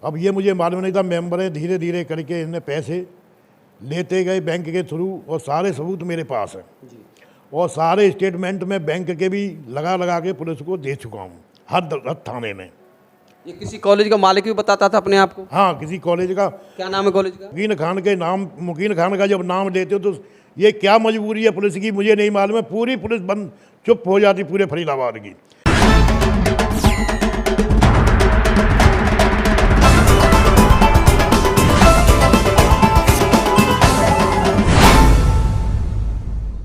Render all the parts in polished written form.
अब ये मुझे मालूम नहीं था, मेंबर है, धीरे धीरे करके इन्हें पैसे लेते गए बैंक के थ्रू, और सारे सबूत मेरे पास हैं और सारे स्टेटमेंट में बैंक के भी लगा के पुलिस को दे चुका हूँ हर थाने में। ये किसी कॉलेज का मालिक भी बताता था अपने आप को? हाँ, किसी कॉलेज का। क्या नाम है कॉलेज का? मुकीन खान के नाम, मुकीन खान का जब नाम लेते हो तो ये क्या मजबूरी है पुलिस की, मुझे नहीं मालूम है। पूरी पुलिस बंद चुप हो जाती पूरे फरीदाबाद की।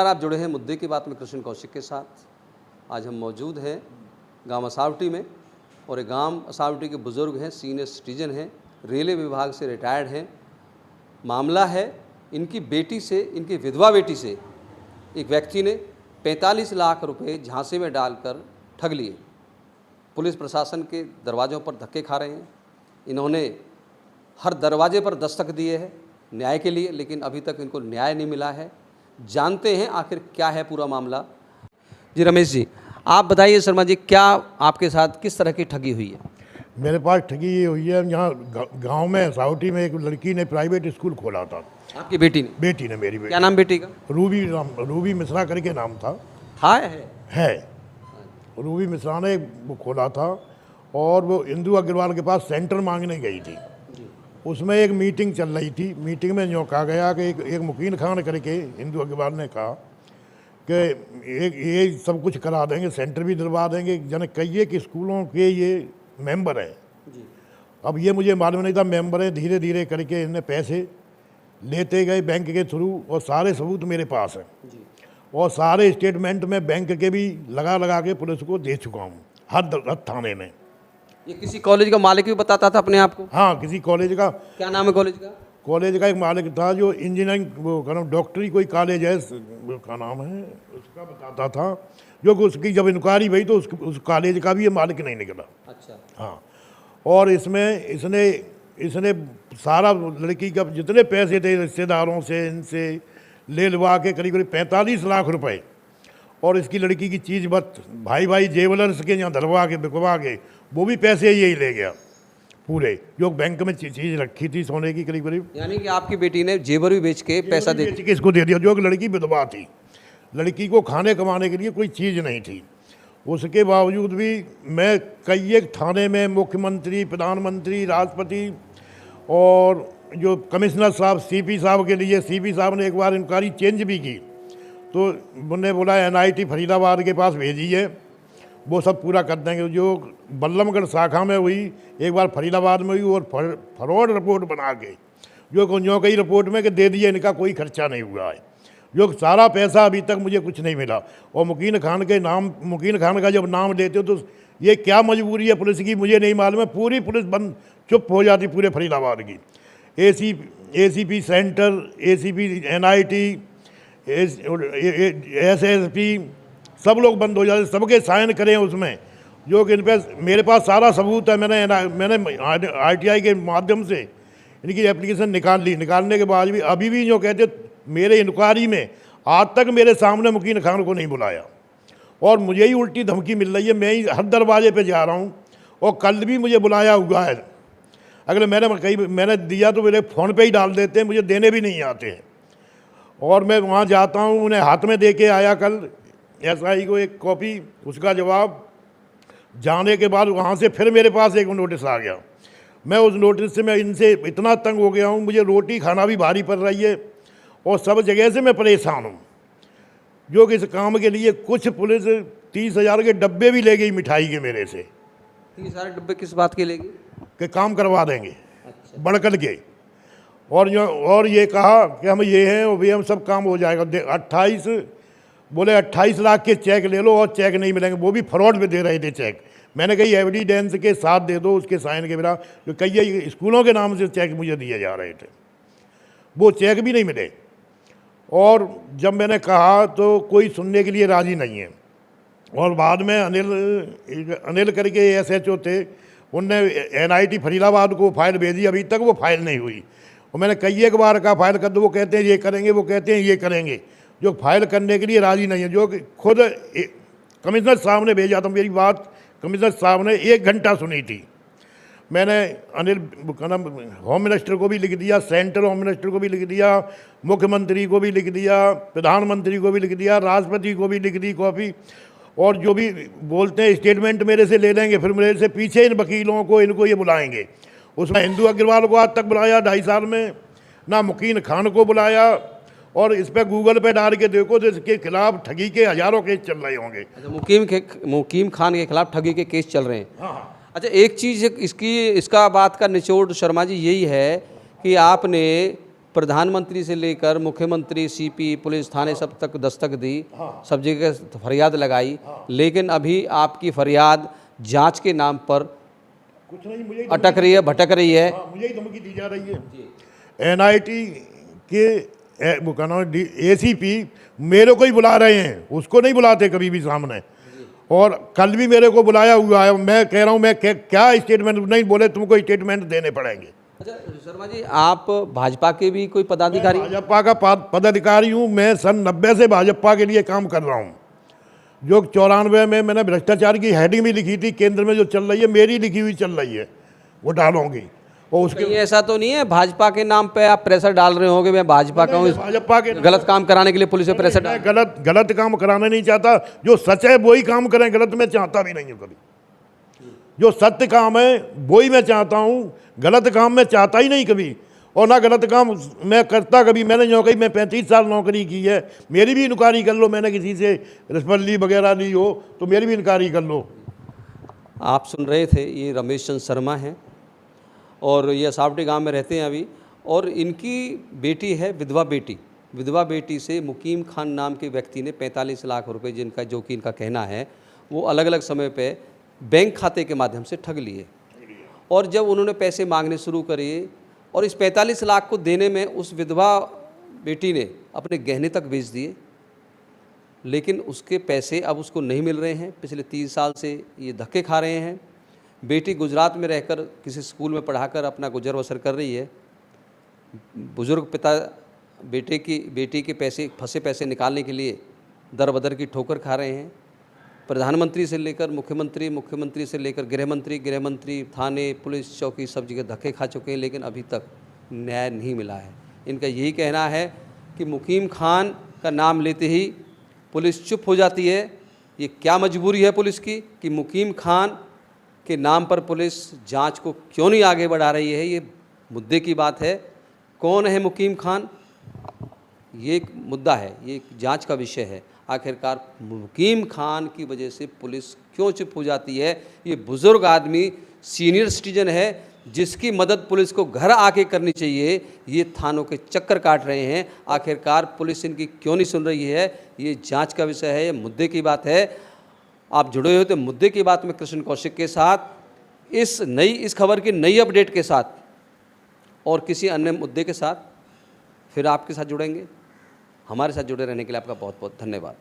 आप जुड़े हैं मुद्दे की बात में कृष्ण कौशिक के साथ। आज हम मौजूद हैं गांव असावटी में, और एक गांव असावटी के बुज़ुर्ग हैं, सीनियर सिटीजन हैं, रेलवे विभाग से रिटायर्ड हैं। मामला है इनकी बेटी से, इनकी विधवा बेटी से एक व्यक्ति ने 45 लाख रुपए झांसे में डालकर ठग लिए। पुलिस प्रशासन के दरवाज़ों पर धक्के खा रहे हैं। इन्होंने हर दरवाजे पर दस्तक दिए हैं न्याय के लिए, लेकिन अभी तक इनको न्याय नहीं मिला है। जानते हैं आखिर क्या है पूरा मामला। जी रमेश जी, आप बताइए शर्मा जी, क्या आपके साथ किस तरह की ठगी हुई है? मेरे पास ठगी ये हुई है, यहाँ गांव में सावटी में एक लड़की ने प्राइवेट स्कूल खोला था। आपकी बेटी ने? बेटी ने, मेरी बेटी। क्या नाम बेटी का? रूबी मिश्रा करके नाम था। हाँ है रूबी मिश्रा ने वो खोला था, और वो इंदू अग्रवाल के पास सेंटर मांगने गई थी। उसमें एक मीटिंग चल रही थी। मीटिंग में यूँ कहा गया कि एक मुकीन खान करके इंदू अग्रवाल ने कहा कि ये सब कुछ करा देंगे, सेंटर भी दिलवा देंगे, जन कहिए कि स्कूलों के ये मेंबर है। अब ये मुझे मालूम नहीं था, मेंबर है, धीरे धीरे करके इन्हें पैसे लेते गए बैंक के थ्रू, और सारे सबूत मेरे पास हैं और सारे स्टेटमेंट में बैंक के भी लगा के पुलिस को दे चुका हूँ हर थाने में। ये किसी कॉलेज का मालिक भी बताता था अपने आप को? हाँ, किसी कॉलेज का। क्या नाम है कॉलेज का? कॉलेज का एक मालिक था जो इंजीनियरिंग, वो क्या नाम, डॉक्टरी कोई कॉलेज है, वो क्या नाम है उसका, बताता था। जो कि उसकी जब इंक्वायरी हुई तो उस कॉलेज का भी ये मालिक नहीं निकला। अच्छा। हाँ, और इसमें इसने सारा लड़की का जितने पैसे थे रिश्तेदारों से, इनसे ले लवा के करीब 45 लाख रुपए, और इसकी लड़की की चीज़ बत भाई जेवलर्स के यहाँ धरवा के बिकवा के वो भी पैसे यही ले गया पूरे, जो बैंक में चीज़ रखी थी सोने की करीब। यानी कि आपकी बेटी ने जेवर भी बेच के पैसा दे के इसको दे दिया, जो कि लड़की विधवा थी। लड़की को खाने कमाने के लिए कोई चीज़ नहीं थी। उसके बावजूद भी मैं कई एक थाने में मुख्यमंत्री, प्रधानमंत्री, राष्ट्रपति और जो कमिश्नर साहब, सीपी साहब के लिए, सीपी साहब ने एक बार इंक्वायरी चेंज भी की, तो उन्होंने बोला NIT फरीदाबाद के पास भेजिए, वो सब पूरा कर देंगे। जो बल्लमगढ़ शाखा में हुई, एक बार फरीदाबाद में हुई, और फरॉड रिपोर्ट बना के जो कई रिपोर्ट में कि दे दिए, इनका कोई खर्चा नहीं हुआ है, जो सारा पैसा अभी तक मुझे कुछ नहीं मिला। और मुकीन खान का जब नाम लेते हो तो ये क्या मजबूरी है पुलिस की, मुझे नहीं मालूम है। पूरी पुलिस बंद चुप हो जाती पूरे फरीदाबाद की। ACP centre, ACP NIT, SSP, सब लोग बंद हो जाते, सबके साइन करें उसमें, जो कि इन पर मेरे पास सारा सबूत है। मैंने RTI के माध्यम से इनकी एप्लीकेशन निकालने के बाद भी अभी भी जो कहते मेरे इंक्वायरी में आज तक मेरे सामने मुकीन खान को नहीं बुलाया, और मुझे ही उल्टी धमकी मिल रही है। मैं ही हर दरवाजे पे जा रहा हूँ, और कल भी मुझे बुलाया हुआ है। अगर मैंने दिया तो मेरे फ़ोन पे ही डाल देते हैं, मुझे देने भी नहीं आते हैं। और मैं वहाँ जाता हूँ, उन्हें हाथ में दे के आया कल SI को एक कॉपी, उसका जवाब। जाने के बाद वहाँ से फिर मेरे पास एक नोटिस आ गया। मैं उस नोटिस से मैं इनसे इतना तंग हो गया हूँ, मुझे रोटी खाना भी भारी पड़ रही है, और सब जगह से मैं परेशान हूँ। जो कि इस काम के लिए कुछ पुलिस 30,000 के डब्बे भी ले गई मिठाई के मेरे से। 30,000 डब्बे किस बात के लेगी? कि काम करवा देंगे। अच्छा। बढ़कर के, और ये कहा कि हम ये हैं और भी हम सब काम हो जाएगा। 28 लाख के चेक ले लो, और चेक नहीं मिलेंगे, वो भी फ्रॉड में दे रहे थे चेक। मैंने कही एविडेंस के साथ दे दो, उसके साइन के बिना। जो कई स्कूलों के नाम से चेक मुझे दिए जा रहे थे, वो चेक भी नहीं मिले। और जब मैंने कहा तो कोई सुनने के लिए राज़ी नहीं है। और बाद में अनिल करके SHO थे, उनने NIT फरीदाबाद को फाइल भेजी, अभी तक वो फाइल नहीं हुई। और मैंने कई एक बार कहा फाइल कर दो, वो कहते हैं ये करेंगे, वो कहते हैं ये करेंगे, जो फाइल करने के लिए राज़ी नहीं है। जो कि खुद कमिश्नर साहब ने भेजा था, मेरी बात कमिश्नर साहब ने 1 घंटा सुनी थी। मैंने अनिल क्या नाम होम मिनिस्टर को भी लिख दिया, सेंट्रल होम मिनिस्टर को भी लिख दिया, मुख्यमंत्री को भी लिख दिया, प्रधानमंत्री को भी लिख दिया, राष्ट्रपति को भी लिख दी कॉपी। और जो भी बोलते हैं स्टेटमेंट मेरे से ले लेंगे, फिर मेरे से पीछे इन वकीलों को इनको ये बुलाएंगे। उसमें हिंदू अग्रवाल को आज तक बुलाया 2.5 साल में, ना मुकीन खान को बुलाया। और इस पर गूगल पे डाल के देखो तो इसके खिलाफ ठगी के हज़ारों केस चल रहे होंगे। अच्छा, मुकीम खान के खिलाफ ठगी के केस चल रहे हैं। अच्छा, एक चीज़ इसका बात का निचोड़ शर्मा जी यही है कि आपने प्रधानमंत्री से लेकर मुख्यमंत्री, सीपी, पुलिस थाने सब तक दस्तक दी, सब जगह फरियाद लगाई, लेकिन अभी आपकी फरियाद जांच के नाम पर कुछ नहीं, मुझे अटक रही है, भटक रही है। मुझे ही धमकी दी जा रही है। एनआईटी के वो क्या नाम एसीपी मेरे को ही बुला रहे हैं, उसको नहीं बुलाते कभी भी सामने। और कल भी मेरे को बुलाया हुआ है। मैं कह रहा हूँ मैं क्या स्टेटमेंट नहीं बोले, तुमको स्टेटमेंट देने पड़ेंगे। अच्छा शर्मा जी, आप भाजपा के भी कोई पदाधिकारी? भाजपा का पदाधिकारी हूँ। मैं सन 90 से भाजपा के लिए काम कर रहा हूँ। जो 94 में मैंने भ्रष्टाचार की हेडिंग भी लिखी थी, केंद्र में जो चल रही है मेरी लिखी हुई चल रही है, वो डालूंगी। और उसके ऐसा तो नहीं है भाजपा के नाम पे आप प्रेशर डाल रहे होंगे, मैं भाजपा का हूँ, भाजपा के गलत काम कराने के लिए पुलिस पे प्रेशर डाल? गलत काम कराना नहीं चाहता। जो सच है वही काम करें, गलत मैं चाहता भी नहीं हूँ कभी। जो सत्य काम है वही मैं चाहता हूँ, गलत काम मैं चाहता ही नहीं कभी। और ना गलत काम मैं करता कभी। मैंने नौकरी में 35 साल नौकरी की है, मेरी भी इंक्वायरी कर लो। मैंने किसी से रिश्वत वगैरह ली हो तो मेरी भी इंक्वायरी कर लो। आप सुन रहे थे, ये रमेश चंद्र शर्मा हैं और ये असावटी गांव में रहते हैं अभी। और इनकी बेटी है विधवा बेटी। विधवा बेटी से मुकीम खान नाम के व्यक्ति ने 45 लाख रुपए, जिनका जो कि इनका कहना है, वो अलग अलग समय पे बैंक खाते के माध्यम से ठग लिए। और जब उन्होंने पैसे मांगने शुरू करे और इस 45 लाख को देने में उस विधवा बेटी ने अपने गहने तक बेच दिए, लेकिन उसके पैसे अब उसको नहीं मिल रहे हैं। पिछले 30 साल से ये धक्के खा रहे हैं। बेटी गुजरात में रहकर किसी स्कूल में पढ़ाकर अपना गुजर बसर कर रही है। बुजुर्ग पिता बेटी के पैसे, फंसे पैसे निकालने के लिए दर बदर की ठोकर खा रहे हैं। प्रधानमंत्री से लेकर मुख्यमंत्री, मुख्यमंत्री से लेकर गृहमंत्री, थाने, पुलिस चौकी सब जगह धक्के खा चुके हैं, लेकिन अभी तक न्याय नहीं मिला है। इनका यही कहना है कि मुकीम खान का नाम लेते ही पुलिस चुप हो जाती है। ये क्या मजबूरी है पुलिस की कि मुकीम खान के नाम पर पुलिस जांच को क्यों नहीं आगे बढ़ा रही है? ये मुद्दे की बात है। कौन है मुकीम खान, ये एक मुद्दा है, ये एक जांच का विषय है। आखिरकार मुकीम खान की वजह से पुलिस क्यों चुप हो जाती है? ये बुज़ुर्ग आदमी सीनियर सिटीजन है, जिसकी मदद पुलिस को घर आके करनी चाहिए। ये थानों के चक्कर काट रहे हैं। आखिरकार पुलिस इनकी क्यों नहीं सुन रही है? ये जांच का विषय है, ये मुद्दे की बात है। आप जुड़े हुए थे मुद्दे की बात में कृष्ण कौशिक के साथ। इस खबर की नई अपडेट के साथ और किसी अन्य मुद्दे के साथ फिर आपके साथ जुड़ेंगे। हमारे साथ जुड़े रहने के लिए आपका बहुत बहुत धन्यवाद।